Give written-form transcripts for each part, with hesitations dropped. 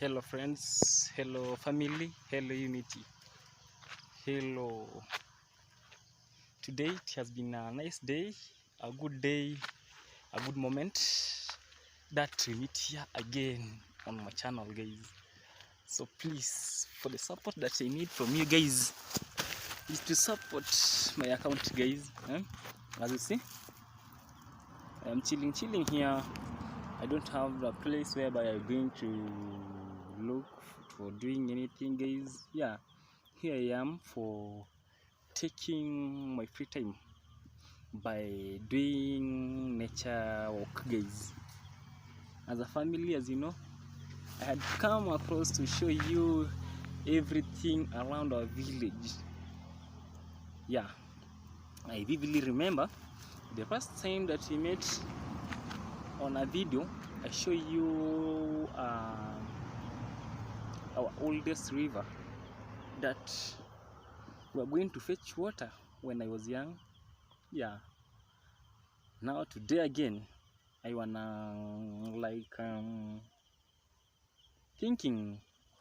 Hello friends, hello family, hello unity, hello. Today it has been a nice day, a good day, a good moment that we meet here again on my channel, guys. So please, for the support that I need from you guys is to support my account, guys. As you see, I am chilling here. I don't have a place whereby I'm going to look for doing anything, guys. Yeah, here I am for taking my free time by doing nature walk, guys. As a family, as you know, I had come across to show you everything around our village. Yeah, I vividly remember the first time that we met on a video. I show you our oldest river that we were going to fetch water when I was young. Yeah, now today again I wanna thinking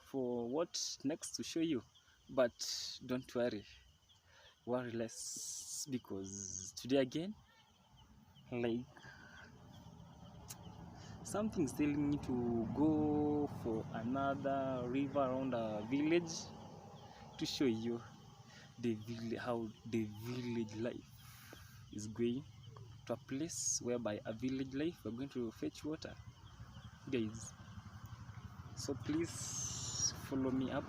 for what next to show you, but don't worry less, because today again something's telling me to go for another river around our village to show you how the village life is going, to a place whereby a village life we're going to fetch water, guys. So please follow me up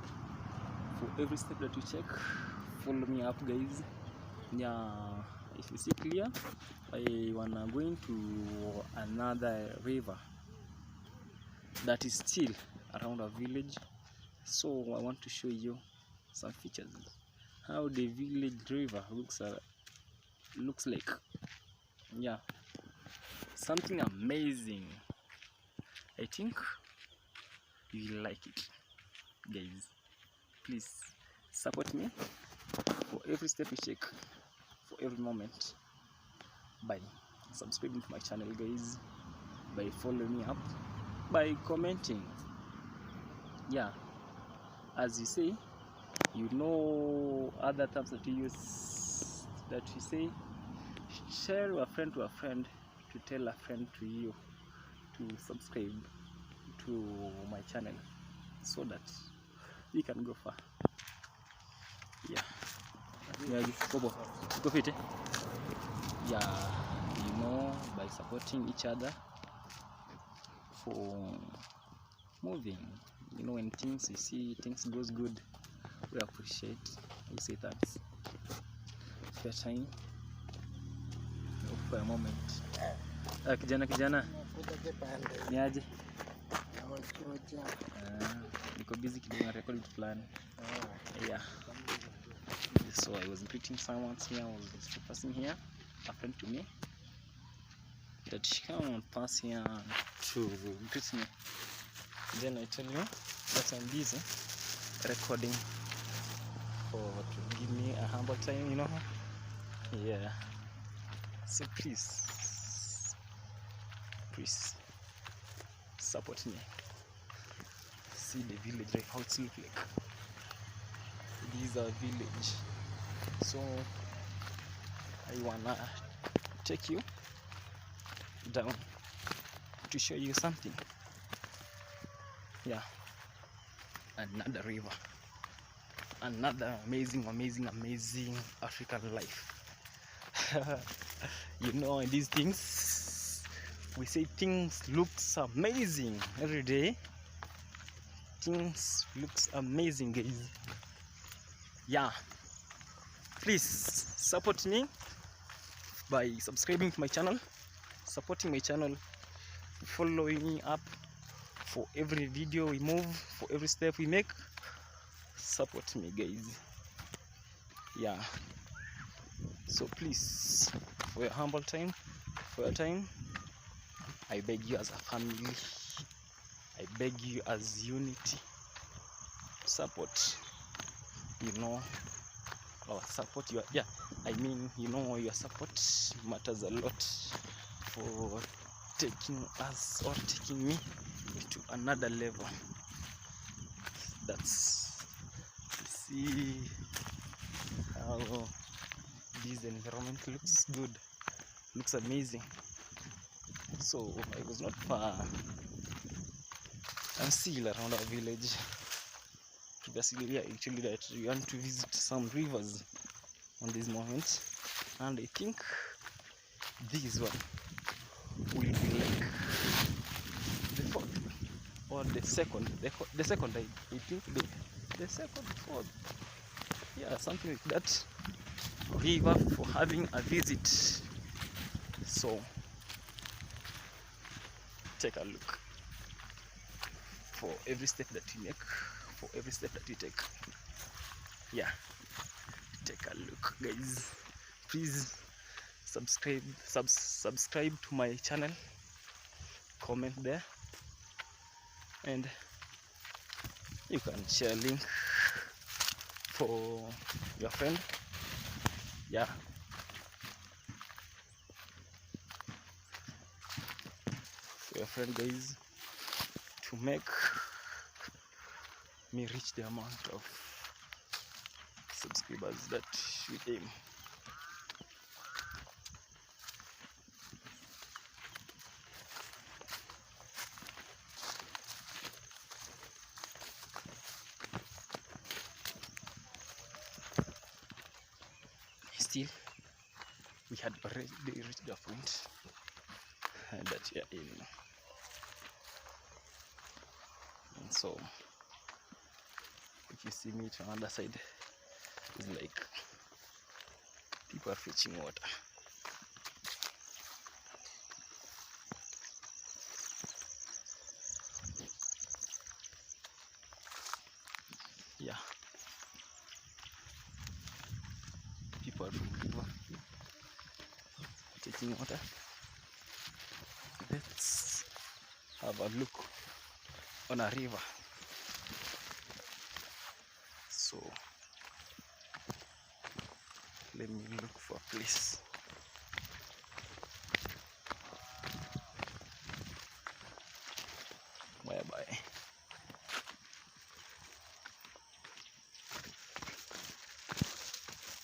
for every step that you check. Follow me up, guys. Yeah, if you see clear, I wanna going to another river that is still around our village. So I want to show you some features, how the village river looks like. Yeah, something amazing. I think you will like it, guys. Please support me for every step you take, for every moment, by subscribing to my channel, guys, by following me up, by commenting. Yeah, as you say, you know other terms that you use, that you say, share a friend to a friend, to tell a friend to you to subscribe to my channel so that we can go far. Yeah, yeah, you know, by supporting each other for moving, you know, when things you see things goes good, we appreciate, we say thanks for your time, for a moment. Kijana ni aje? Niko busy kidogo na record plan. Yeah, so I was greeting someone here. I was passing here, a friend to me, that she come and pass here to greet me. Then I tell you that I'm busy recording to give me a humble time, you know. Yeah, so please support me. See the village, like how it looks like. This is our village. So I wanna take you down to show you something. Yeah, another river, another amazing African life. You know, in these things we say things looks amazing every day. Things looks amazing, guys. Yeah, please support me by subscribing to my channel, supporting my channel, following me up for every video we move, for every step we make. Support me, guys. Yeah, so please, for your humble time, for your time, I beg you as a family, I beg you as unity, support. You know, our support, your support matters a lot for taking us or taking me to another level. That's, see how this environment looks good, looks amazing. So I was not far. I'm still around our village. Basically, actually, that we want to visit some rivers on this moment, and I think this one will be like the fourth or the second. The second, I think the second, fourth, yeah, something like that. River for having a visit. So take a look. For every step that you make, for every step that you take, yeah, take a look, guys. Please subscribe to my channel, comment there, and you can share link for your friend, yeah, for your friend, guys, to make me reach the amount of subscribers that we aim. Still, we had already reached the point that we are in, and so if you see me to another side, it's like people are fetching water. Yeah, people from river taking water. Let's have a look on a river. So let me look for a place. Whereby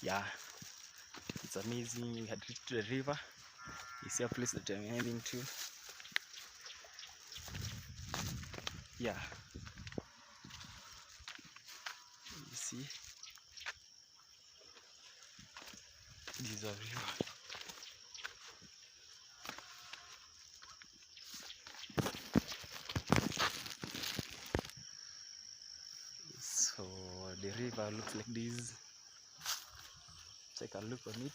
yeah, it's amazing. We had reached the river. You see a place that I'm heading to. Yeah, you see, this is a river. So the river looks like this. Take a look on it.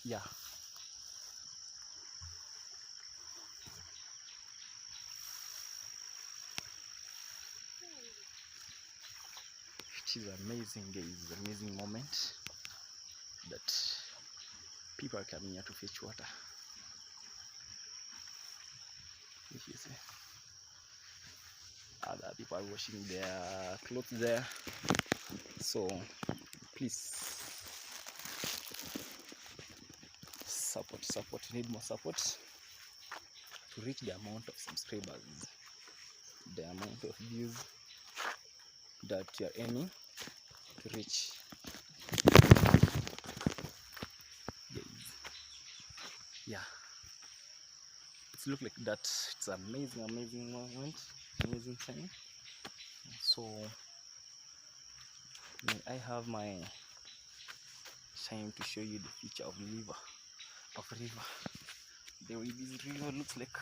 Yeah, it is amazing, guys. Amazing moment that people are coming here to fetch water. If you see, other people are washing their clothes there. So please support. You need more support to reach the amount of subscribers, the amount of views that you are aiming to reach. Yeah, it's look like that. It's amazing moment, amazing time. So I have my time to show you the future of river. The way this river looks like.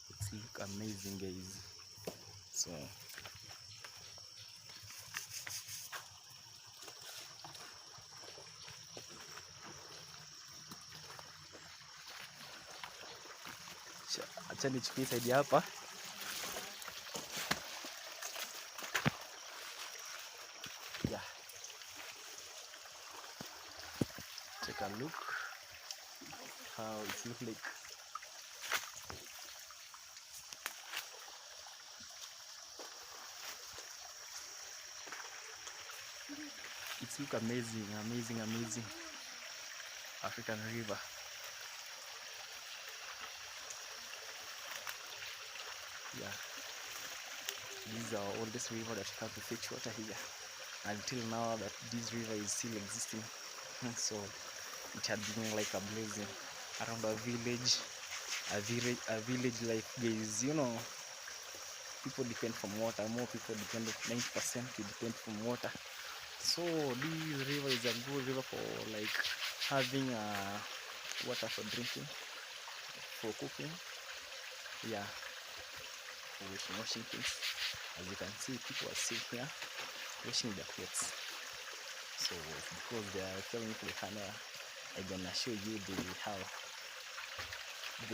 It's look amazing, guys. So acha nichukue side hapa. Yeah, take a look how it looks like. look amazing, amazing, amazing. African river. Yeah, this is our oldest river that we have to fetch water here. Until now that this river is still existing. So it had been like a blazing around a village life, guys. You know, people depend from water. More people depend, 90% depend from water. So this river is a good river for like having water for drinking, for cooking, yeah, for washing things. As you can see, people are still here washing their clothes. So because they are filming for the camera, I'm gonna show you how it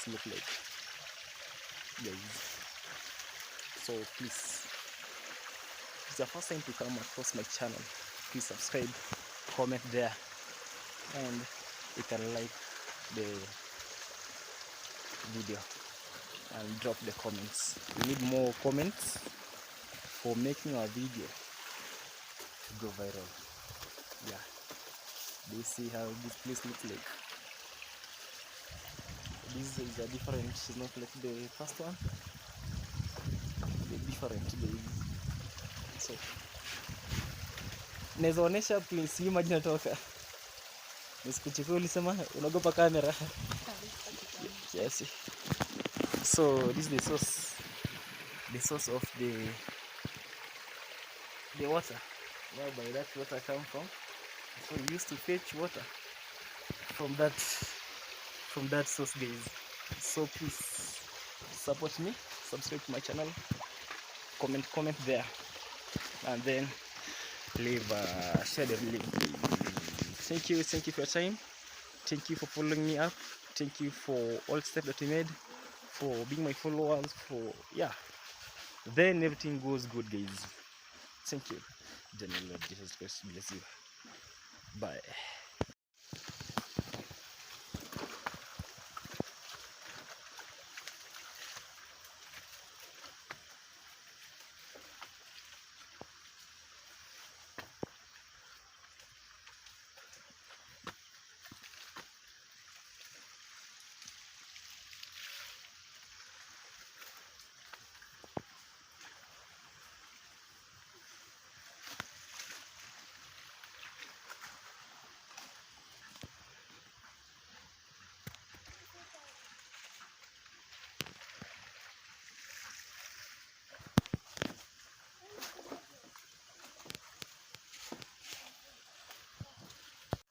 looks like, guys. So please, if it's the first time to come across my channel, please subscribe, comment there, and you can like the video and drop the comments. We need more comments for making our video to go viral. Yeah, do you see how this place looks like? This is a different, it's not like the first one. The different days. So naweza onesha place hii maji natoka. Nisikuchukue, ulisema unaogopa kamera. Yes. So this is the source of the water, whereby that water come from. So we used to fetch water from that source, guys. So please support me, subscribe to my channel, comment there, and then leave share the link. Thank you for your time. Thank you for following me up. Thank you for all steps that you made, for being my followers, for then everything goes good, guys. Thank you. The Lord Jesus Christ bless you. Bye.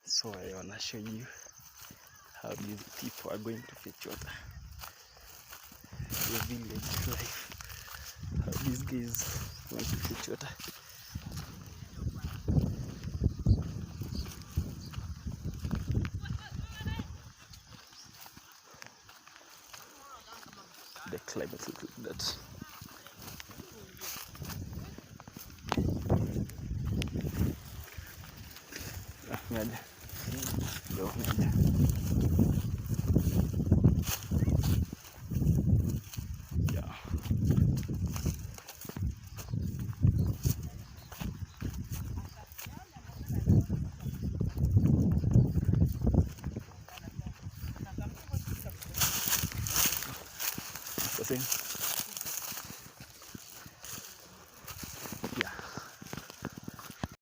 So I wanna show you how these people are going to fetch water. The village life. How these guys going to fetch water. The climate looks like that. Nyaja. Yo, nyaja.